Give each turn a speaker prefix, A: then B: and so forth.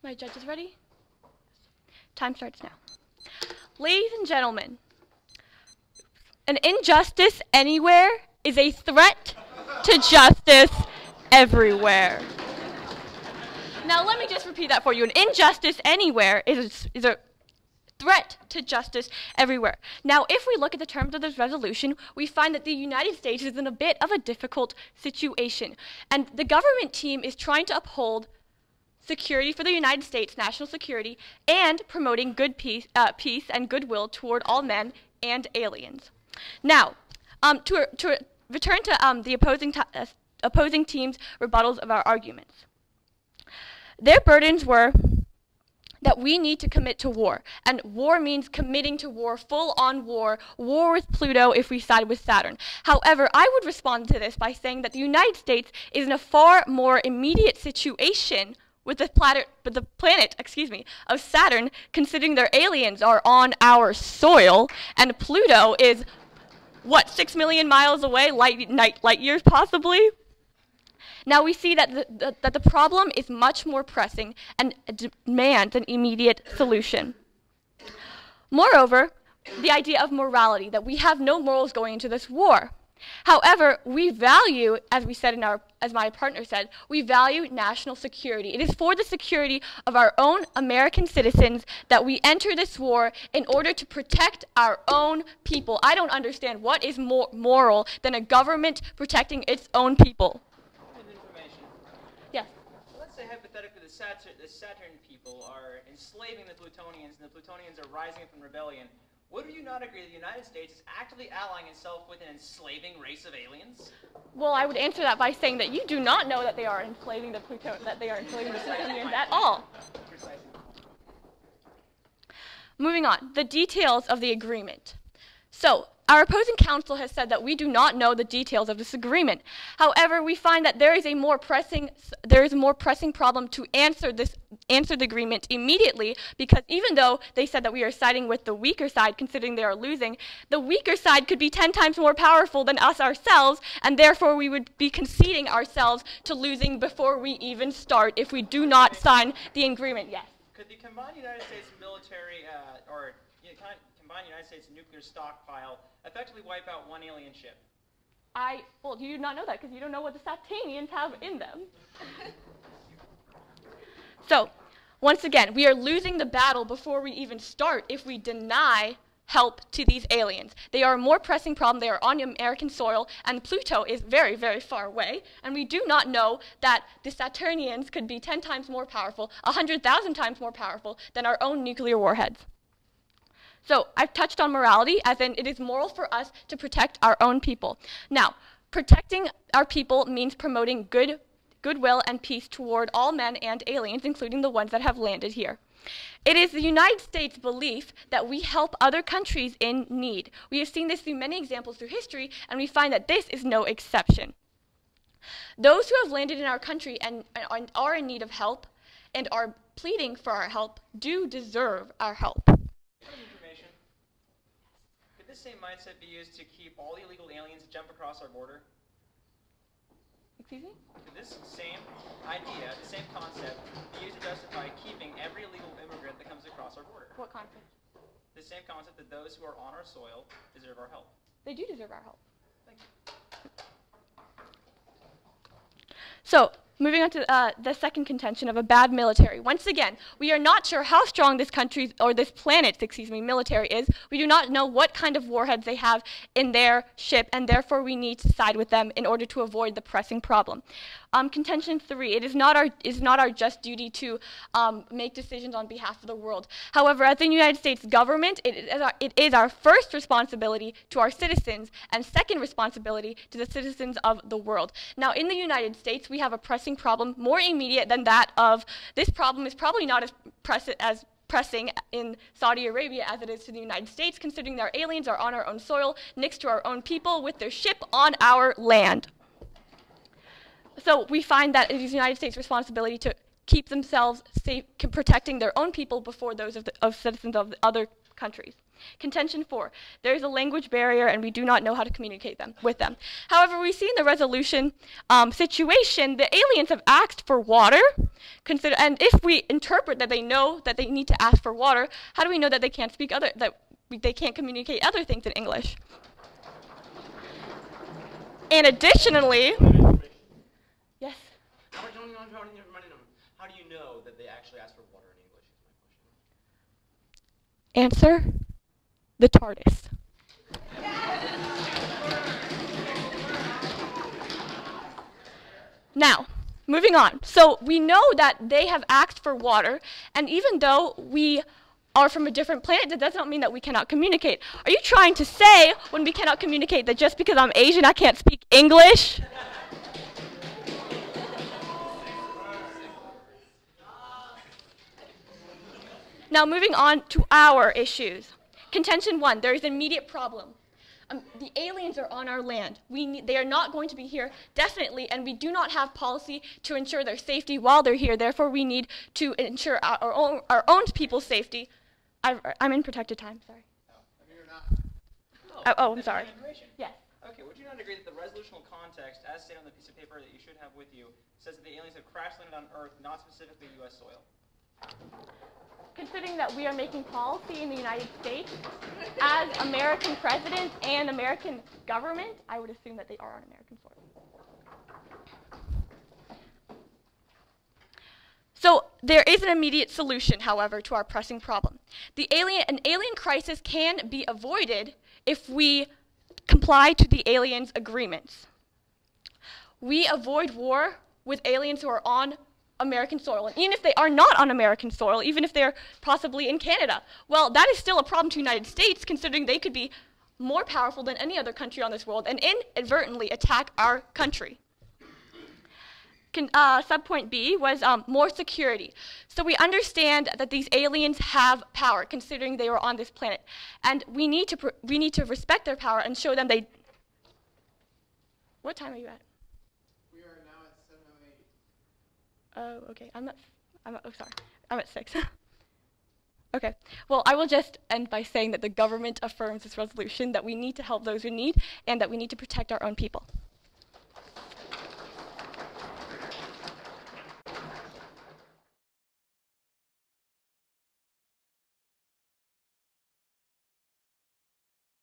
A: My judges ready? Time starts now. Ladies and gentlemen, an injustice anywhere is a threat to justice everywhere. Now let me just repeat that for you. An injustice anywhere is a threat to justice everywhere. Now, if we look at the terms of this resolution, we find that the United States is in a bit of a difficult situation. And the government team is trying to uphold security for the United States, national security, and promoting good peace and goodwill toward all men and aliens. Now, to return to the opposing team's rebuttals of our arguments. Their burdens were that we need to commit to war, and war means committing to war, full-on war, war with Pluto if we side with Saturn. However, I would respond to this by saying that the United States is in a far more immediate situation with the planet of Saturn, considering their aliens are on our soil, and Pluto is, what, 6 million miles away, light years possibly? Now we see that the problem is much more pressing and demands an immediate solution. Moreover, the idea of morality, that we have no morals going into this war. However, we value, as we said as my partner said, we value national security. It is for the security of our own American citizens that we enter this war in order to protect our own people. I don't understand what is more moral than a government protecting its own people. Yes.
B: Let's say hypothetically the Saturn people are enslaving the Plutonians, and the Plutonians are rising up in rebellion. Would you not agree that the United States is actively allying itself with an enslaving race of aliens?
A: Well, I would answer that by saying that you do not know that they are enslaving the Plutonians at all.
B: Precisely.
A: Moving on, the details of the agreement. So, our opposing counsel has said that we do not know the details of this agreement. However, we find that there is a more pressing problem to answer the agreement immediately, because even though they said that we are siding with the weaker side, considering they are losing, the weaker side could be 10 times more powerful than us ourselves, and therefore we would be conceding ourselves to losing before we even start if we do not sign the agreement. Yes?
B: Could the combined United States military, combined United States nuclear stockpile effectively wipe out one alien ship?
A: Well, you do not know that because you don't know what the Saturnians have in them. So, once again, we are losing the battle before we even start if we deny help to these aliens. They are a more pressing problem. They are on American soil, and Pluto is very, very far away, and we do not know that the Saturnians could be 10 times more powerful, 100,000 times more powerful than our own nuclear warheads. So I've touched on morality, as in it is moral for us to protect our own people. Now, protecting our people means promoting goodwill and peace toward all men and aliens, including the ones that have landed here. It is the United States' belief that we help other countries in need. We have seen this through many examples through history, and we find that this is no exception. Those who have landed in our country and are in need of help and are pleading for our help do deserve our help.
B: Could this same mindset be used to keep all the illegal aliens jump across our border?
A: Excuse me?
B: Could this same idea, the same concept, be used to justify keeping every illegal immigrant that comes across our border?
A: What concept?
B: The same concept that those who are on our soil deserve our help.
A: They do deserve our help.
B: Thank you.
A: So, moving on to the second contention of a bad military. Once again, we are not sure how strong this country's, or this planet's, military is. We do not know what kind of warheads they have in their ship, and therefore we need to side with them in order to avoid the pressing problem. Contention 3, it is not our just duty to make decisions on behalf of the world. However, as the United States government, it is our first responsibility to our citizens, and second responsibility to the citizens of the world. Now, in the United States, we have a pressing problem, more immediate than that of, this problem is probably not as pressing in Saudi Arabia as it is to the United States, considering their aliens are on our own soil, next to our own people, with their ship on our land. So we find that it is the United States' responsibility keep themselves safe, protecting their own people before those of citizens of the other countries. Contention 4, there is a language barrier and we do not know how to communicate with them. However, we see in the resolution situation, the aliens have asked for water, and if we interpret that they know that they need to ask for water, how do we know that they can't speak they can't communicate other things in English? And additionally, yes?
C: How do you know that they actually asked for water in English is my question.
A: Answer, the TARDIS. Now, moving on. So we know that they have asked for water, and even though we are from a different planet, that does not mean that we cannot communicate. Are you trying to say, when we cannot communicate, that just because I'm Asian, I can't speak English? Now, moving on to our issues. Contention 1, there is an immediate problem. The aliens are on our land. They are not going to be here, definitely, and we do not have policy to ensure their safety while they're here. Therefore, we need to ensure our own people's safety. I'm in protected time, sorry.
B: You're not.
A: Oh, I'm sorry. Yes.
B: Okay, would you not agree that the resolutional context, as stated on the piece of paper that you should have with you, says that the aliens have crash landed on Earth, not specifically U.S. soil?
A: Considering that we are making policy in the United States, as American president and American government, I would assume that they are on American soil. So there is an immediate solution, however, to our pressing problem. An alien crisis can be avoided if we comply to the aliens' agreements. We avoid war with aliens who are on American soil, and even if they are not on American soil, even if they're possibly in Canada, well, that is still a problem to the United States, considering they could be more powerful than any other country on this world and inadvertently attack our country. Subpoint B was more security. So we understand that these aliens have power, considering they were on this planet, and we need to respect their power and show them they. What time are you at?
C: We are now at 7:08.
A: Oh, okay. I'm at 6. Okay. Well, I will just end by saying that the government affirms this resolution, that we need to help those who need, and that we need to protect our own people.